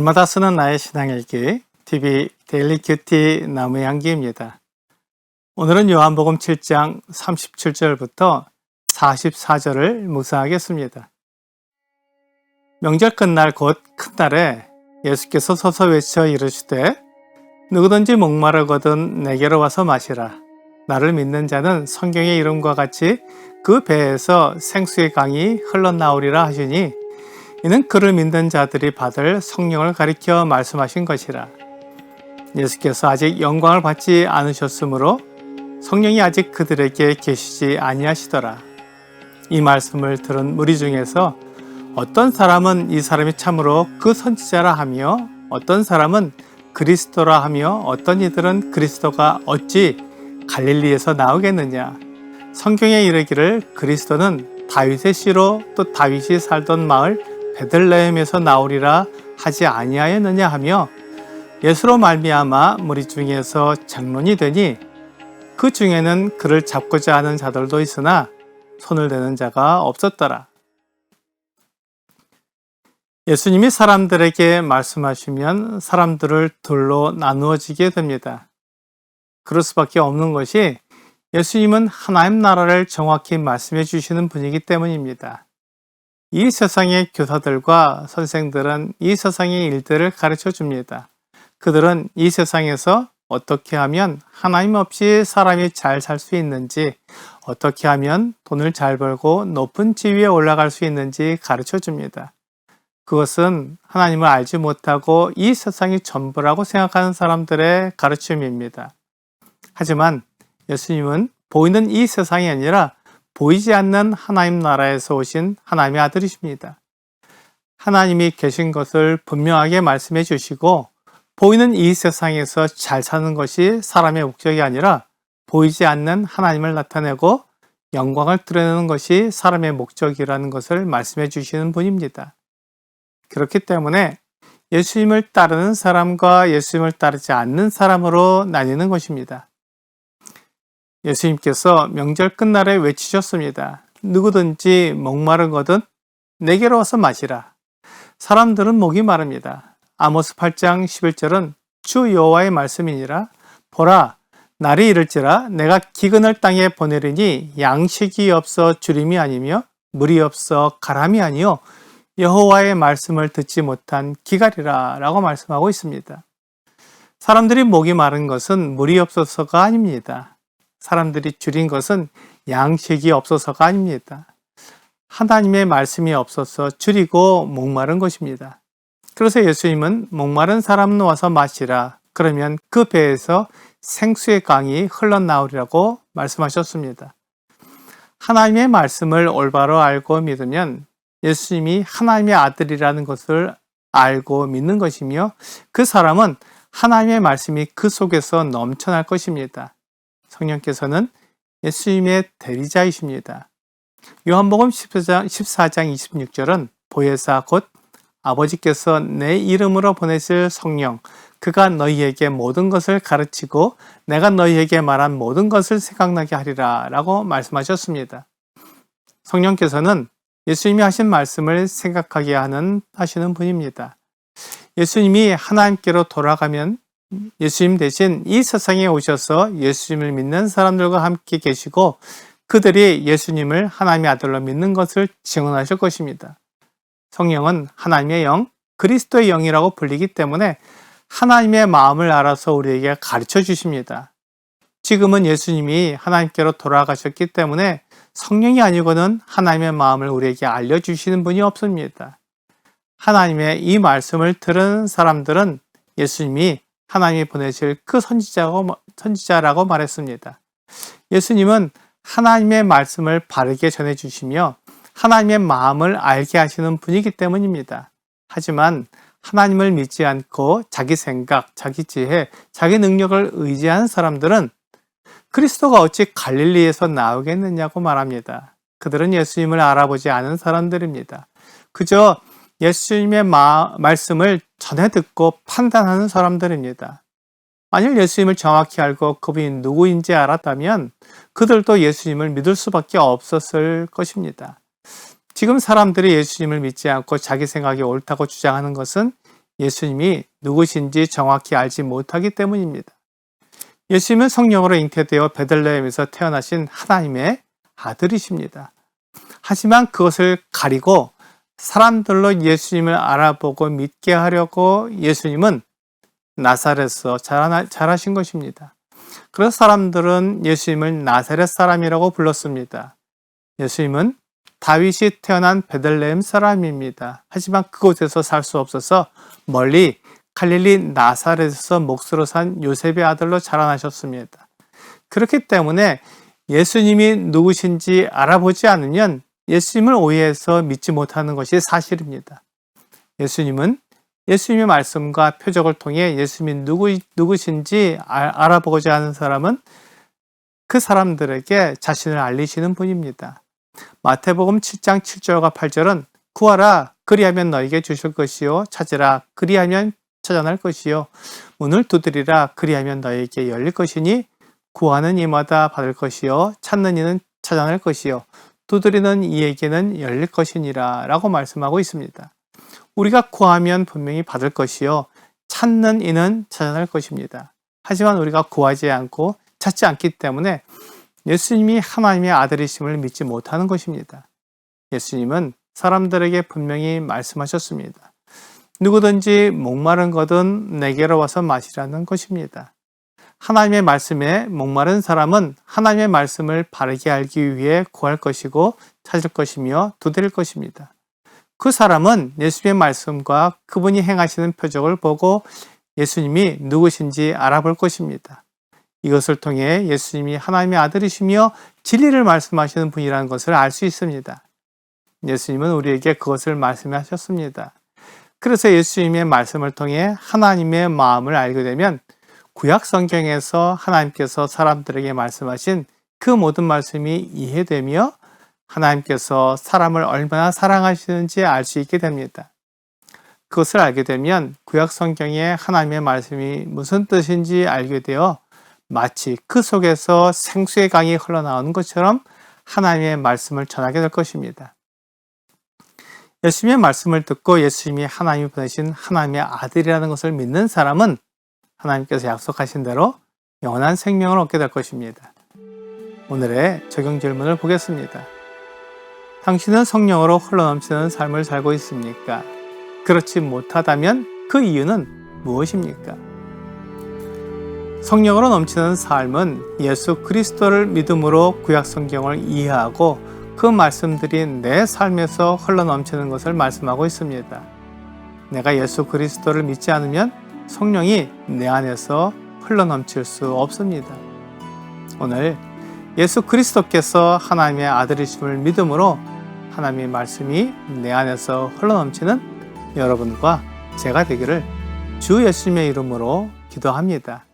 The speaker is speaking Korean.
주마다 쓰는 나의 신앙일기 TV 데일리 큐티 나무의 향기입니다. 오늘은 요한복음 7장 37절부터 44절을 묵상하겠습니다. 명절 끝날 곧 큰날에 예수께서 서서 외쳐 이르시되 누구든지 목마르거든 내게로 와서 마시라. 나를 믿는 자는 성경의 이름과 같이 그 배에서 생수의 강이 흘러나오리라 하시니 이는 그를 믿는 자들이 받을 성령을 가리켜 말씀하신 것이라. 예수께서 아직 영광을 받지 않으셨으므로 성령이 아직 그들에게 계시지 아니하시더라. 이 말씀을 들은 무리 중에서 어떤 사람은 이 사람이 참으로 그 선지자라 하며 어떤 사람은 그리스도라 하며 어떤 이들은 그리스도가 어찌 갈릴리에서 나오겠느냐. 성경에 이르기를 그리스도는 다윗의 씨로 또 다윗이 살던 마을 베들레헴에서 나오리라 하지 아니하였느냐 하며 예수로 말미암아 무리 중에서 장론이 되니 그 중에는 그를 잡고자 하는 자들도 있으나 손을 대는 자가 없었더라. 예수님이 사람들에게 말씀하시면 사람들을 둘로 나누어지게 됩니다. 그럴 수밖에 없는 것이 예수님은 하나님 나라를 정확히 말씀해 주시는 분이기 때문입니다. 이 세상의 교사들과 선생들은 이 세상의 일들을 가르쳐 줍니다. 그들은 이 세상에서 어떻게 하면 하나님 없이 사람이 잘 살 수 있는지, 어떻게 하면 돈을 잘 벌고 높은 지위에 올라갈 수 있는지 가르쳐 줍니다. 그것은 하나님을 알지 못하고 이 세상이 전부라고 생각하는 사람들의 가르침입니다. 하지만 예수님은 보이는 이 세상이 아니라 보이지 않는 하나님 나라에서 오신 하나님의 아들이십니다. 하나님이 계신 것을 분명하게 말씀해 주시고 보이는 이 세상에서 잘 사는 것이 사람의 목적이 아니라 보이지 않는 하나님을 나타내고 영광을 드러내는 것이 사람의 목적이라는 것을 말씀해 주시는 분입니다. 그렇기 때문에 예수님을 따르는 사람과 예수님을 따르지 않는 사람으로 나뉘는 것입니다. 예수님께서 명절 끝날에 외치셨습니다. 누구든지 목마르거든 내게로 와서 마시라. 사람들은 목이 마릅니다. 아모스 8장 11절은 주 여호와의 말씀이니라. 보라, 날이 이를지라 내가 기근을 땅에 보내리니 양식이 없어 주림이 아니며 물이 없어 가람이 아니요 여호와의 말씀을 듣지 못한 기갈이라 라고 말씀하고 있습니다. 사람들이 목이 마른 것은 물이 없어서가 아닙니다. 사람들이 줄인 것은 양식이 없어서가 아닙니다. 하나님의 말씀이 없어서 줄이고 목마른 것입니다. 그래서 예수님은 목마른 사람은 와서 마시라. 그러면 그 배에서 생수의 강이 흘러나오리라고 말씀하셨습니다. 하나님의 말씀을 올바로 알고 믿으면 예수님이 하나님의 아들이라는 것을 알고 믿는 것이며 그 사람은 하나님의 말씀이 그 속에서 넘쳐날 것입니다. 성령께서는 예수님의 대리자이십니다. 요한복음 14장 26절은 보혜사 곧 아버지께서 내 이름으로 보내실 성령 그가 너희에게 모든 것을 가르치고 내가 너희에게 말한 모든 것을 생각나게 하리라 라고 말씀하셨습니다. 성령께서는 예수님이 하신 말씀을 생각하게 하시는 분입니다. 예수님이 하나님께로 돌아가면 예수님 대신 이 세상에 오셔서 예수님을 믿는 사람들과 함께 계시고 그들이 예수님을 하나님의 아들로 믿는 것을 증언하실 것입니다. 성령은 하나님의 영, 그리스도의 영이라고 불리기 때문에 하나님의 마음을 알아서 우리에게 가르쳐 주십니다. 지금은 예수님이 하나님께로 돌아가셨기 때문에 성령이 아니고는 하나님의 마음을 우리에게 알려주시는 분이 없습니다. 하나님의 이 말씀을 들은 사람들은 예수님이 하나님이 보내실 그 선지자라고 말했습니다. 예수님은 하나님의 말씀을 바르게 전해주시며 하나님의 마음을 알게 하시는 분이기 때문입니다. 하지만 하나님을 믿지 않고 자기 생각, 자기 지혜, 자기 능력을 의지하는 사람들은 그리스도가 어찌 갈릴리에서 나오겠느냐고 말합니다. 그들은 예수님을 알아보지 않은 사람들입니다. 그저 예수님의 말씀을 전해 듣고 판단하는 사람들입니다. 만일 예수님을 정확히 알고 그분이 누구인지 알았다면 그들도 예수님을 믿을 수밖에 없었을 것입니다. 지금 사람들이 예수님을 믿지 않고 자기 생각이 옳다고 주장하는 것은 예수님이 누구신지 정확히 알지 못하기 때문입니다. 예수님은 성령으로 잉태되어 베들레헴에서 태어나신 하나님의 아들이십니다. 하지만 그것을 가리고 사람들로 예수님을 알아보고 믿게 하려고 예수님은 나사렛에서 자라신 것입니다. 그래서 사람들은 예수님을 나사렛 사람이라고 불렀습니다. 예수님은 다윗이 태어난 베들레헴 사람입니다. 하지만 그곳에서 살 수 없어서 멀리 갈릴리 나사렛에서 목수로 산 요셉의 아들로 자라나셨습니다. 그렇기 때문에 예수님이 누구신지 알아보지 않으면 예수님을 오해해서 믿지 못하는 것이 사실입니다. 예수님은 예수님의 말씀과 표적을 통해 예수님이 누구신지 알아보고자 하는 사람은 그 사람들에게 자신을 알리시는 분입니다. 마태복음 7장 7절과 8절은 구하라 그리하면 너에게 주실 것이요 찾으라 그리하면 찾아날 것이요 문을 두드리라 그리하면 너에게 열릴 것이니 구하는 이마다 받을 것이요 찾는 이는 찾아낼 것이요 두드리는 이에게는 열릴 것이니라 라고 말씀하고 있습니다. 우리가 구하면 분명히 받을 것이요 찾는 이는 찾아낼 것입니다. 하지만 우리가 구하지 않고 찾지 않기 때문에 예수님이 하나님의 아들이심을 믿지 못하는 것입니다. 예수님은 사람들에게 분명히 말씀하셨습니다. 누구든지 목마른 것은 내게로 와서 마시라는 것입니다. 하나님의 말씀에 목마른 사람은 하나님의 말씀을 바르게 알기 위해 구할 것이고 찾을 것이며 두드릴 것입니다. 그 사람은 예수님의 말씀과 그분이 행하시는 표적을 보고 예수님이 누구신지 알아볼 것입니다. 이것을 통해 예수님이 하나님의 아들이시며 진리를 말씀하시는 분이라는 것을 알 수 있습니다. 예수님은 우리에게 그것을 말씀하셨습니다. 그래서 예수님의 말씀을 통해 하나님의 마음을 알게 되면 구약 성경에서 하나님께서 사람들에게 말씀하신 그 모든 말씀이 이해되며 하나님께서 사람을 얼마나 사랑하시는지 알 수 있게 됩니다. 그것을 알게 되면 구약 성경에 하나님의 말씀이 무슨 뜻인지 알게 되어 마치 그 속에서 생수의 강이 흘러나오는 것처럼 하나님의 말씀을 전하게 될 것입니다. 예수님의 말씀을 듣고 예수님이 하나님이 보내신 하나님의 아들이라는 것을 믿는 사람은 하나님께서 약속하신 대로 영원한 생명을 얻게 될 것입니다. 오늘의 적용 질문을 보겠습니다. 당신은 성령으로 흘러넘치는 삶을 살고 있습니까? 그렇지 못하다면 그 이유는 무엇입니까? 성령으로 넘치는 삶은 예수 그리스도를 믿음으로 구약 성경을 이해하고 그 말씀들이 내 삶에서 흘러넘치는 것을 말씀하고 있습니다. 내가 예수 그리스도를 믿지 않으면 성령이 내 안에서 흘러넘칠 수 없습니다. 오늘 예수 그리스도께서 하나님의 아들이심을 믿음으로 하나님의 말씀이 내 안에서 흘러넘치는 여러분과 제가 되기를 주 예수님의 이름으로 기도합니다.